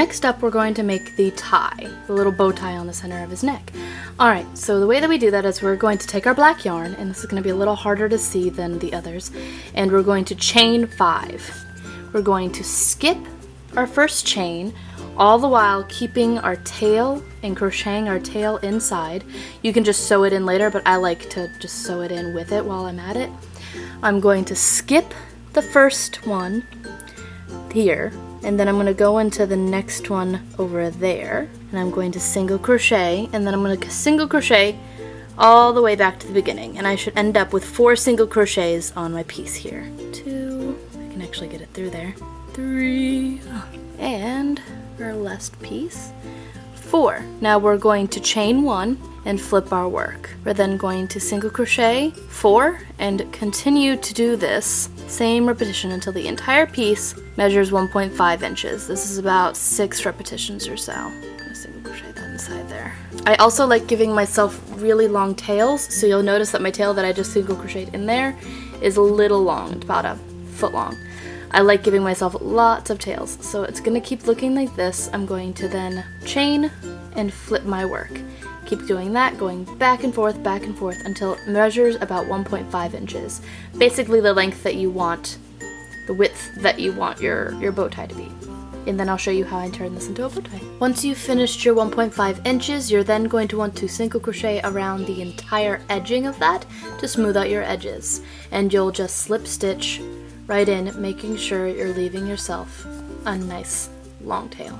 Next up, we're going to make the tie, the little bow tie on the center of his neck. Alright, so the way that we do that is we're going to take our black yarn, and this is going to be a little harder to see than the others, and we're going to chain 5. We're going to skip our first chain, all the while keeping our tail and crocheting our tail inside. You can just sew it in later, but I like to just sew it in with it while I'm at it. I'm going to skip the first one here, and then I'm going to go into the next one over there, and I'm going to single crochet, and then I'm going to single crochet all the way back to the beginning, and I should end up with 4 single crochets on my piece here. 2, I can actually get it through there, 3, and our last piece, 4. Now we're going to chain 1 and flip our work. We're then going to single crochet 4 and continue to do this same repetition until the entire piece measures 1.5 inches. This is about 6 repetitions or so. I'm gonna single crochet that inside there. I also like giving myself really long tails, so you'll notice that my tail that I just single crocheted in there is a little long, it's about a foot long. I like giving myself lots of tails, so it's gonna keep looking like this. I'm going to then chain and flip my work. Keep doing that, going back and forth until it measures about 1.5 inches. Basically the length that you want, the width that you want your bow tie to be. And then I'll show you how I turn this into a bow tie. Once you've finished your 1.5 inches, you're then going to want to single crochet around the entire edging of that to smooth out your edges. And you'll just slip stitch right in, making sure you're leaving yourself a nice long tail.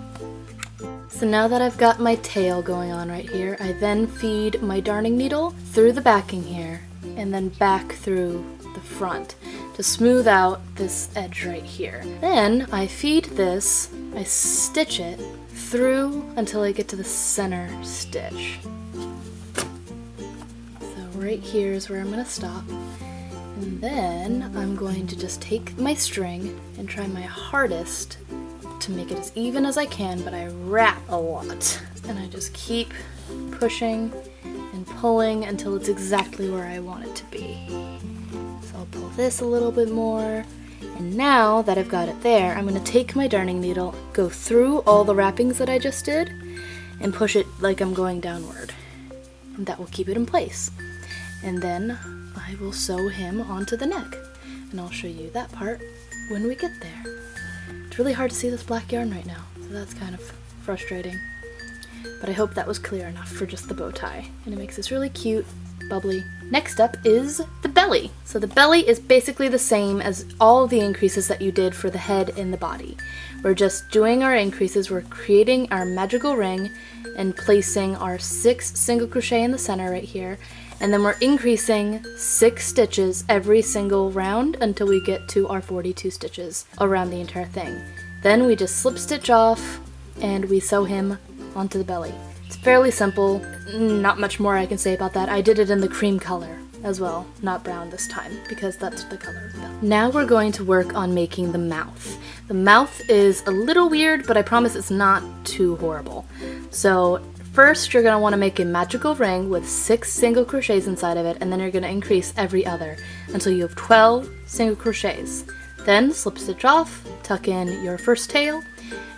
So now that I've got my tail going on right here, I then feed my darning needle through the backing here and then back through the front to smooth out this edge right here. Then I feed this, I stitch it through until I get to the center stitch. So right here is where I'm going to stop. And then I'm going to just take my string and try my hardest to make it as even as I can, but I wrap a lot. And I just keep pushing and pulling until it's exactly where I want it to be. So I'll pull this a little bit more. And now that I've got it there, I'm going to take my darning needle, go through all the wrappings that I just did, and push it like I'm going downward. And that will keep it in place. And then I will sew him onto the neck. And I'll show you that part when we get there. It's really hard to see this black yarn right now, so that's kind of frustrating. But I hope that was clear enough for just the bow tie. And it makes this really cute, bubbly. Next up is the belly. So the belly is basically the same as all of the increases that you did for the head and the body. We're just doing our increases, we're creating our magical ring and placing our 6 single crochet in the center right here. And then we're increasing 6 stitches every single round until we get to our 42 stitches around the entire thing. Then we just slip stitch off and we sew him onto the belly. It's fairly simple, not much more I can say about that. I did it in the cream color as well, not brown this time, because that's the color of the belly. Now we're going to work on making the mouth. The mouth is a little weird, but I promise it's not too horrible. So first, you're going to want to make a magical ring with 6 single crochets inside of it, and then you're going to increase every other until you have 12 single crochets. Then slip stitch off, tuck in your first tail,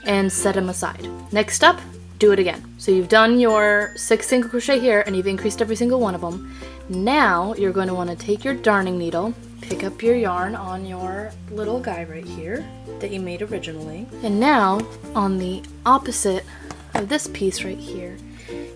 and set them aside. Next up, do it again. So you've done your 6 single crochet here, and you've increased every single one of them. Now you're going to want to take your darning needle, pick up your yarn on your little guy right here that you made originally, and now on the opposite of this piece right here,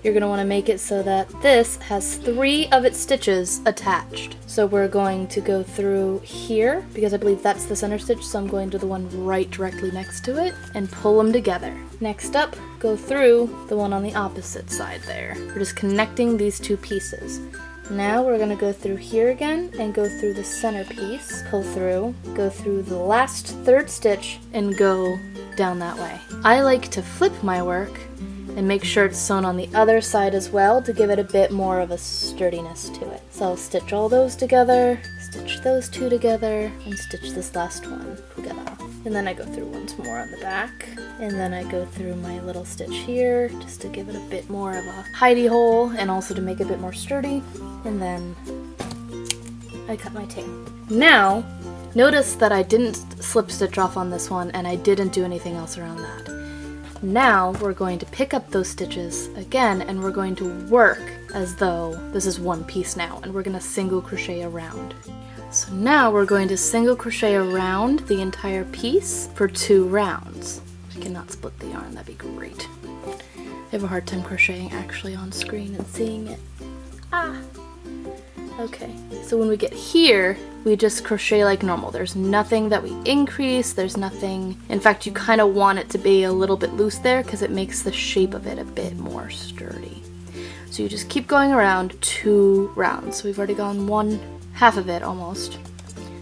you're going to want to make it so that this has 3 of its stitches attached. So we're going to go through here, because I believe that's the center stitch, so I'm going to the one right directly next to it, and pull them together. Next up, go through the one on the opposite side there. We're just connecting these 2 pieces. Now we're going to go through here again and go through the center piece, pull through, go through the last 3rd stitch, and go down that way. I like to flip my work and make sure it's sewn on the other side as well to give it a bit more of a sturdiness to it. So I'll stitch all those together, stitch those 2 together, and stitch this last one together. And then I go through once more on the back, and then I go through my little stitch here just to give it a bit more of a hidey hole and also to make it a bit more sturdy. And then I cut my tail. Now, notice that I didn't slip stitch off on this one and I didn't do anything else around that. Now we're going to pick up those stitches again, and we're going to work as though this is one piece now, and we're going to single crochet around. So now we're going to single crochet around the entire piece for 2 rounds. If you cannot split the yarn, that'd be great. I have a hard time crocheting actually on screen and seeing it. Okay, so when we get here, we just crochet like normal. There's nothing that we increase, there's nothing. In fact, you kind of want it to be a little bit loose there because it makes the shape of it a bit more sturdy. So you just keep going around 2 rounds. So we've already gone half of it almost.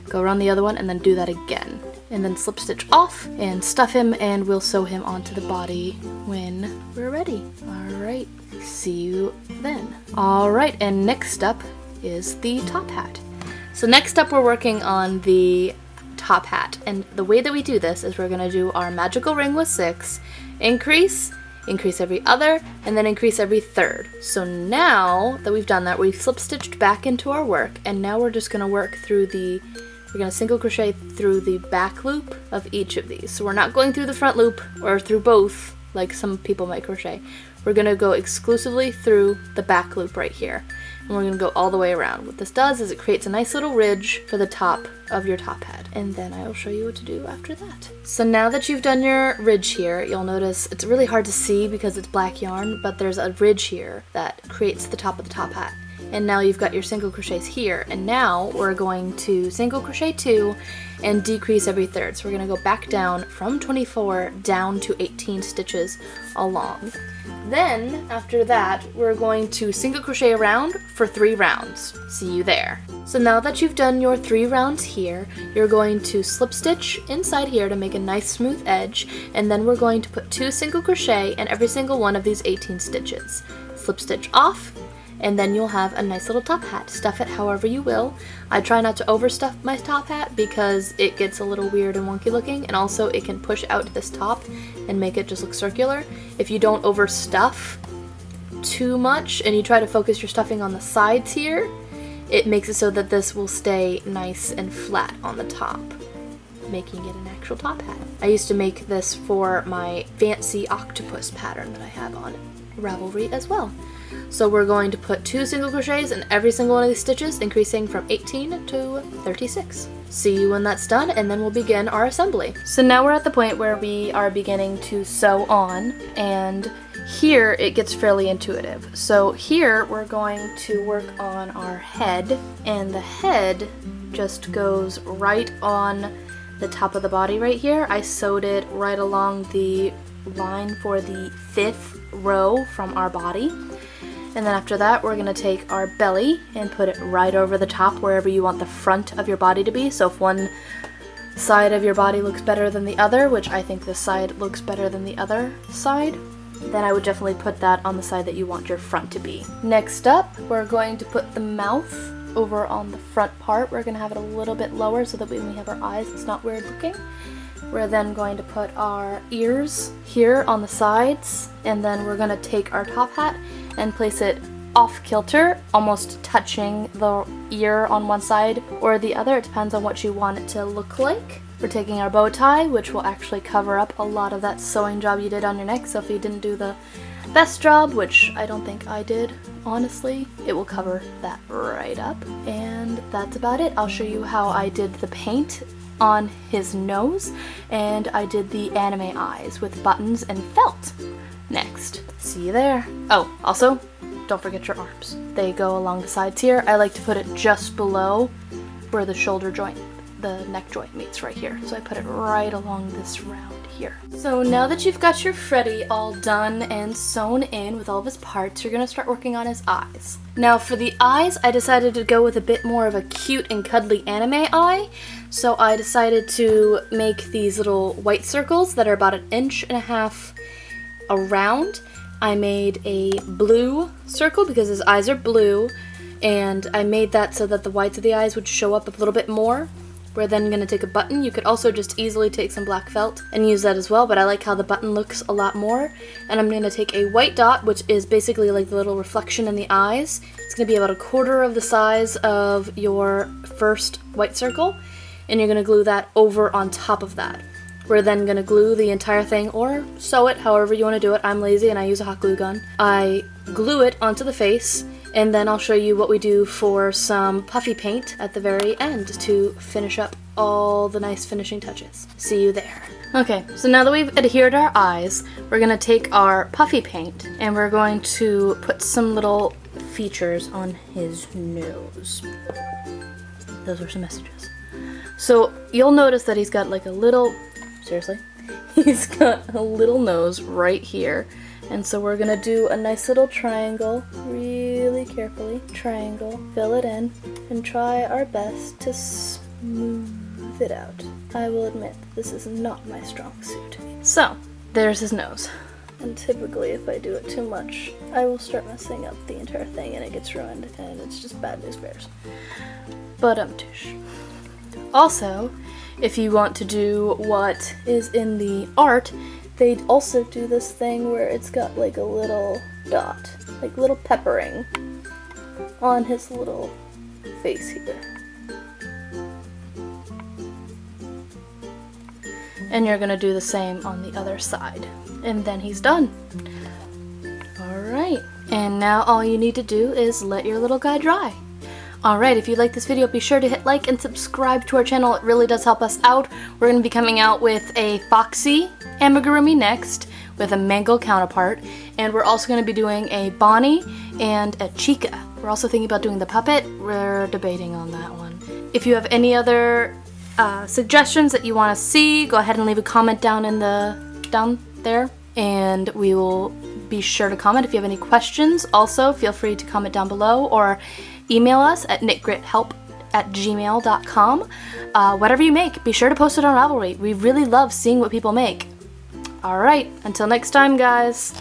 Go around the other one and then do that again. And then slip stitch off and stuff him, and we'll sew him onto the body when we're ready. Alright, see you then. Alright, and next up is the top hat. So next up we're working on the top hat, and the way that we do this is we're going to do our magical ring with 6, increase every other, and then increase every third. So now that we've done that, we've slip stitched back into our work, and now we're just going to work through we're going to single crochet through the back loop of each of these. So we're not going through the front loop or through both like some people might crochet. We're going to go exclusively through the back loop right here, and we're going to go all the way around. What this does is it creates a nice little ridge for the top of your top hat, and then I'll show you what to do after that. So now that you've done your ridge here, you'll notice it's really hard to see because it's black yarn, but there's a ridge here that creates the top of the top hat. And now you've got your single crochets here, and now we're going to single crochet 2 and decrease every third. So we're going to go back down from 24 down to 18 stitches along. Then after that we're going to single crochet around for 3 rounds. See you there. So now that you've done your 3 rounds here, you're going to slip stitch inside here to make a nice smooth edge, and then we're going to put 2 single crochet in every single one of these 18 stitches. Slip stitch off, and then you'll have a nice little top hat. Stuff it however you will. I try not to overstuff my top hat because it gets a little weird and wonky looking, and also it can push out to this top and make it just look circular. If you don't overstuff too much and you try to focus your stuffing on the sides here, it makes it so that this will stay nice and flat on the top, making it an actual top hat. I used to make this for my fancy octopus pattern that I have on Ravelry as well. So we're going to put 2 single crochets in every single one of these stitches, increasing from 18 to 36. See you when that's done, and then we'll begin our assembly. So now we're at the point where we are beginning to sew on, and here it gets fairly intuitive. So here we're going to work on our head, and the head just goes right on the top of the body right here. I sewed it right along the line for the 5th row from our body. And then after that, we're going to take our belly and put it right over the top wherever you want the front of your body to be. So if one side of your body looks better than the other, which I think this side looks better than the other side, then I would definitely put that on the side that you want your front to be. Next up, we're going to put the mouth over on the front part. We're going to have it a little bit lower so that when we have our eyes, it's not weird looking. We're then going to put our ears here on the sides, and then we're going to take our top hat and place it off kilter, almost touching the ear on one side or the other. It depends on what you want it to look like. We're taking our bow tie, which will actually cover up a lot of that sewing job you did on your neck, so if you didn't do the best job, which I don't think I did, honestly, it will cover that right up. And that's about it. I'll show you how I did the paint on his nose, and I did the anime eyes with buttons and felt next. See you there. Oh, also, don't forget your arms. They go along the sides here. I like to put it just below where the shoulder joint, the neck joint meets right here. So I put it right along this round here. So now that you've got your Freddy all done and sewn in with all of his parts, you're going to start working on his eyes. Now for the eyes, I decided to go with a bit more of a cute and cuddly anime eye. So I decided to make these little white circles that are about 1.5 inches around. I made a blue circle because his eyes are blue, and I made that so that the whites of the eyes would show up a little bit more. We're then going to take a button. You could also just easily take some black felt and use that as well, but I like how the button looks a lot more. And I'm going to take a white dot, which is basically like the little reflection in the eyes. It's going to be about 1/4 of the size of your first white circle, and you're going to glue that over on top of that. We're then gonna glue the entire thing, or sew it, however you wanna do it. I'm lazy and I use a hot glue gun. I glue it onto the face, and then I'll show you what we do for some puffy paint at the very end to finish up all the nice finishing touches. See you there. Okay, so now that we've adhered our eyes, we're gonna take our puffy paint and we're going to put some little features on his nose. Those were some messages. So you'll notice that he's got like a little, seriously, he's got a little nose right here. And so we're gonna do a nice little triangle, really carefully, triangle, fill it in, and try our best to smooth it out. I will admit, this is not my strong suit. So, there's his nose. And typically if I do it too much, I will start messing up the entire thing and it gets ruined, and it's just bad news bears. But tush. Also, if you want to do what is in the art, they also do this thing where it's got like a little dot, like little peppering on his little face here. And you're gonna do the same on the other side. And then he's done. Alright, and now all you need to do is let your little guy dry. Alright, if you like this video, be sure to hit like and subscribe to our channel. It really does help us out. We're going to be coming out with a Foxy amigurumi next, with a Mango counterpart. And we're also going to be doing a Bonnie and a Chica. We're also thinking about doing the puppet. We're debating on that one. If you have any other suggestions that you want to see, go ahead and leave a comment down there. And we will be sure to comment. If you have any questions, also feel free to comment down below or email us at knitgrithelp@gmail.com. Whatever you make, be sure to post it on Ravelry. We really love seeing what people make. Alright, until next time, guys.